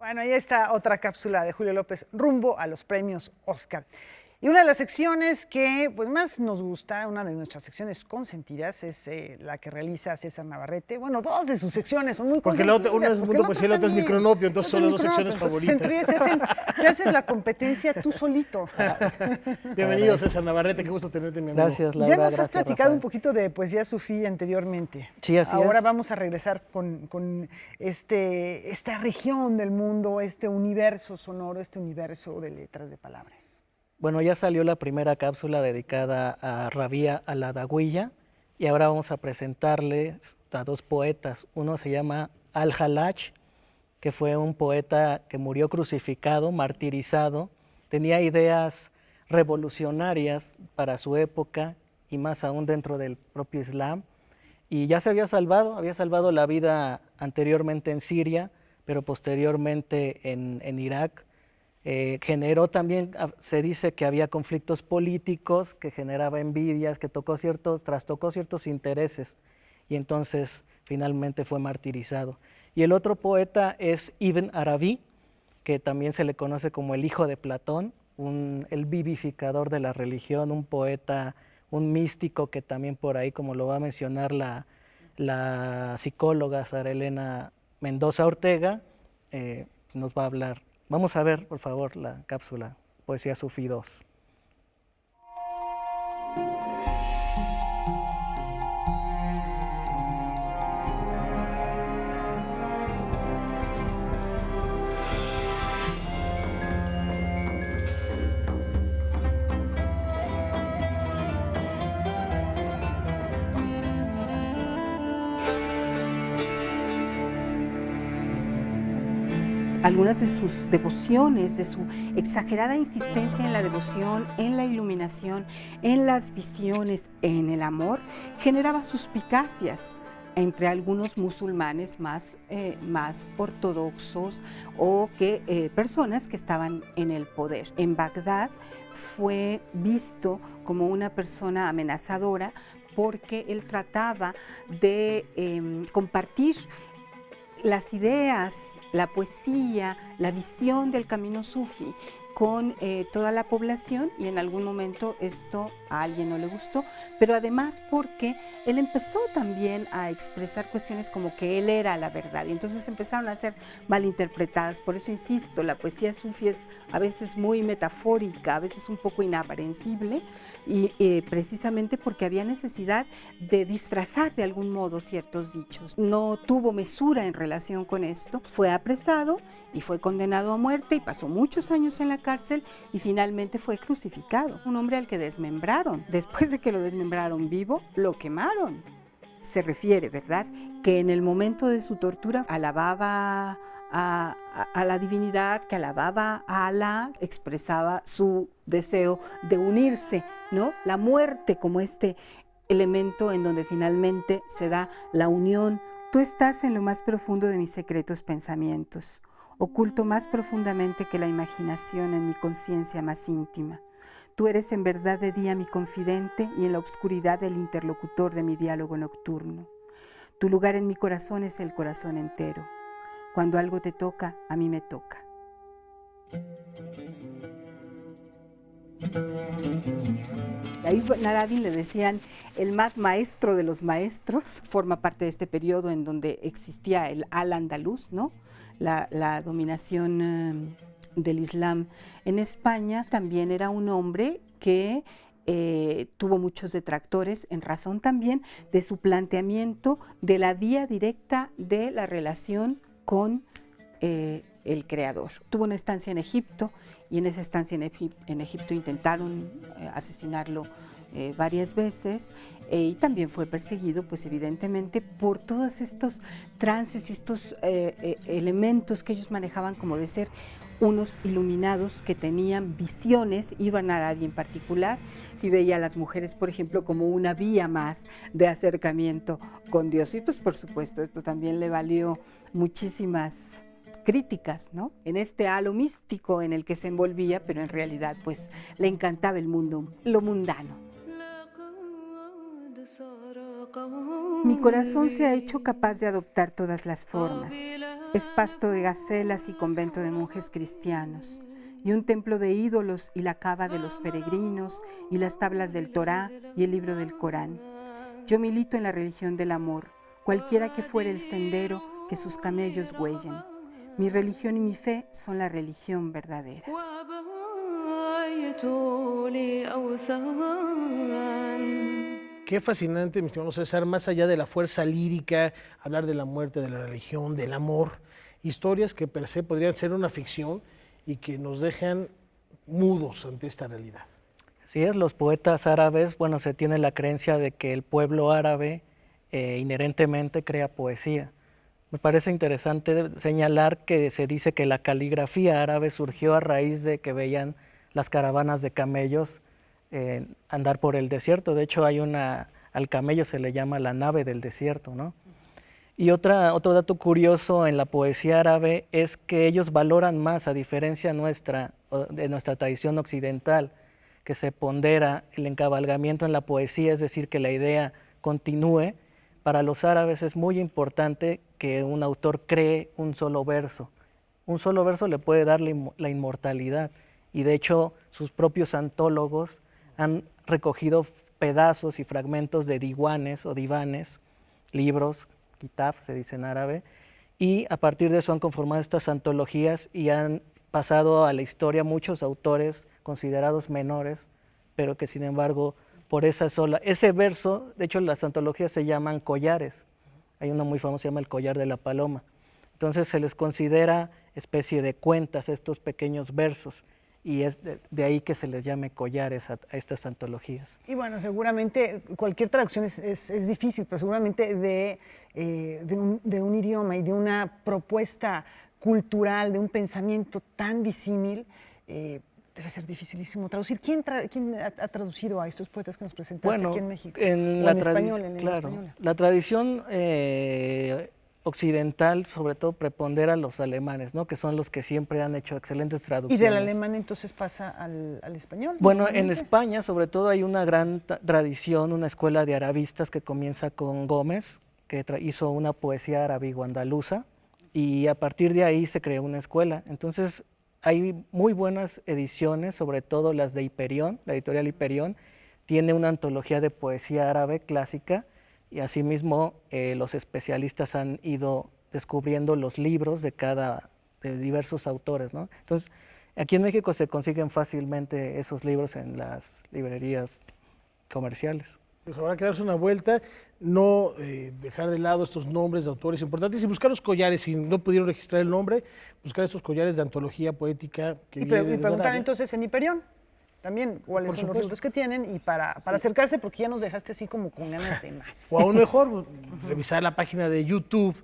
Bueno, ahí está otra cápsula de Julio López rumbo a los premios Oscar. Y una de las secciones que pues, más nos gusta, una de nuestras secciones consentidas, es la que realiza César Navarrete. Bueno, dos de sus secciones son muy Porque consentidas. uno es Mundo Poesía y el otro es Micronopio, entonces son las dos secciones favoritas. Entre ellas te haces la competencia tú solito. Bienvenido, César Navarrete, qué gusto tenerte, mi amigo. Gracias, Laura. Ya nos has gracias, platicado Rafael. un poquito de poesía sufí anteriormente. Sí, así Ahora es. vamos a regresar con esta región del mundo, este universo sonoro, este universo de letras, de palabras. Bueno, ya salió la primera cápsula dedicada a Rabia al-Adawiya y ahora vamos a presentarles a dos poetas. Uno se llama Al-Hallaj, que fue un poeta que murió crucificado, martirizado, tenía ideas revolucionarias para su época y más aún dentro del propio Islam, y ya se había salvado la vida anteriormente en Siria, pero posteriormente en Irak. Generó también, se dice que había conflictos políticos, que generaba envidias, que trastocó ciertos intereses, y entonces finalmente fue martirizado. Y el otro poeta es Ibn Arabi, que también se le conoce como el hijo de Platón, el vivificador de la religión, un poeta, un místico que también por ahí, como lo va a mencionar la psicóloga Sara Elena Mendoza Ortega, nos va a hablar. Vamos a ver, por favor, la cápsula Poesía Sufí 2. Algunas de sus devociones, de su exagerada insistencia en la devoción, en la iluminación, en las visiones, en el amor, generaba suspicacias entre algunos musulmanes más ortodoxos o personas que estaban en el poder. En Bagdad fue visto como una persona amenazadora porque él trataba de compartir las ideas, la poesía, la visión del camino sufí con toda la población, y en algún momento esto a alguien no le gustó, pero además porque él empezó también a expresar cuestiones como que él era la verdad, y entonces empezaron a ser malinterpretadas. Por eso insisto, la poesía sufí es a veces muy metafórica, a veces un poco inaprensible, y precisamente porque había necesidad de disfrazar de algún modo ciertos dichos. No tuvo mesura en relación con esto, fue apresado y fue condenado a muerte y pasó muchos años en la cárcel y finalmente fue crucificado. Un hombre al que desmembraron. Después de que lo desmembraron vivo, lo quemaron. Se refiere, ¿verdad?, que en el momento de su tortura alababa a la divinidad, que alababa a Alá, expresaba su deseo de unirse, ¿no? La muerte como este elemento en donde finalmente se da la unión. Tú estás en lo más profundo de mis secretos pensamientos, oculto más profundamente que la imaginación en mi conciencia más íntima. Tú eres en verdad de día mi confidente y en la oscuridad el interlocutor de mi diálogo nocturno. Tu lugar en mi corazón es el corazón entero. Cuando algo te toca, a mí me toca. A Ibn Arabi le decían el más maestro de los maestros. Forma parte de este periodo en donde existía el al-Andaluz, ¿no?, la dominación del Islam en España. También era un hombre que tuvo muchos detractores en razón también de su planteamiento de la vía directa de la relación con el Creador. Tuvo una estancia en Egipto y en esa estancia en Egipto intentaron asesinarlo varias veces, y también fue perseguido, pues evidentemente, por todos estos trances y estos elementos que ellos manejaban como de ser unos iluminados que tenían visiones. Ibn Arabi en particular sí veía a las mujeres, por ejemplo, como una vía más de acercamiento con Dios, y pues por supuesto esto también le valió muchísimas críticas, ¿no?, en este halo místico en el que se envolvía, pero en realidad pues le encantaba el mundo, lo mundano. Mi corazón se ha hecho capaz de adoptar todas las formas. Es pasto de gacelas y convento de monjes cristianos, y un templo de ídolos y la cava de los peregrinos, y las tablas del Torá y el libro del Corán. Yo milito en la religión del amor, cualquiera que fuere el sendero que sus camellos huellen. Mi religión y mi fe son la religión verdadera. Qué fascinante, mi estimado César, más allá de la fuerza lírica, hablar de la muerte, de la religión, del amor, historias que per se podrían ser una ficción y que nos dejan mudos ante esta realidad. Así es, los poetas árabes, bueno, se tiene la creencia de que el pueblo árabe inherentemente crea poesía. Me parece interesante señalar que se dice que la caligrafía árabe surgió a raíz de que veían las caravanas de camellos andar por el desierto. De hecho, al camello se le llama la nave del desierto, ¿no? Y otro dato curioso en la poesía árabe es que ellos valoran más, a diferencia de nuestra tradición occidental, que se pondera el encabalgamiento en la poesía, es decir, que la idea continúe. Para los árabes es muy importante que un autor cree un solo verso. Un solo verso le puede dar la inmortalidad, y de hecho sus propios antólogos han recogido pedazos y fragmentos de divanes o divanes, libros, kitab se dice en árabe, y a partir de eso han conformado estas antologías y han pasado a la historia muchos autores considerados menores, pero que sin embargo por ese verso, de hecho las antologías se llaman collares. Hay uno muy famoso, se llama El collar de la paloma. Entonces se les considera especie de cuentas estos pequeños versos, y es de ahí que se les llame collares a estas antologías. Y bueno, seguramente cualquier traducción es difícil, pero seguramente de un idioma y de una propuesta cultural, de un pensamiento tan disímil, debe ser dificilísimo traducir. ¿Quién ha traducido a estos poetas que nos presentaste aquí en México? En español, en lengua española. La tradición occidental, sobre todo, prepondera a los alemanes, ¿no? Que son los que siempre han hecho excelentes traducciones. ¿Y del alemán entonces pasa al español? Bueno, en España, sobre todo, hay una gran tradición, una escuela de arabistas que comienza con Gómez, que hizo una poesía árabe-andaluza, y a partir de ahí se creó una escuela. Entonces, hay muy buenas ediciones, sobre todo las de Hiperión, la editorial Hiperión, tiene una antología de poesía árabe clásica, y asimismo los especialistas han ido descubriendo los libros de diversos autores, ¿no? Entonces, aquí en México se consiguen fácilmente esos libros en las librerías comerciales. Pues habrá que darse una vuelta, no dejar de lado estos nombres de autores importantes y buscar los collares. Si no pudieron registrar el nombre, buscar estos collares de antología poética. Y preguntar entonces en Hiperión también cuáles son los libros que tienen, y para acercarse, porque ya nos dejaste así como con ganas de más. O aún mejor, revisar la página de YouTube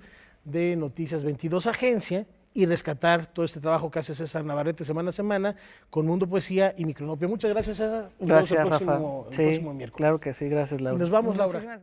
de Noticias 22 Agencia y rescatar todo este trabajo que hace César Navarrete semana a semana con Mundo Poesía y Micronopia. Muchas gracias, César. Gracias, el Rafa. próximo miércoles. Claro que sí, gracias, Laura. Y nos vamos, Laura.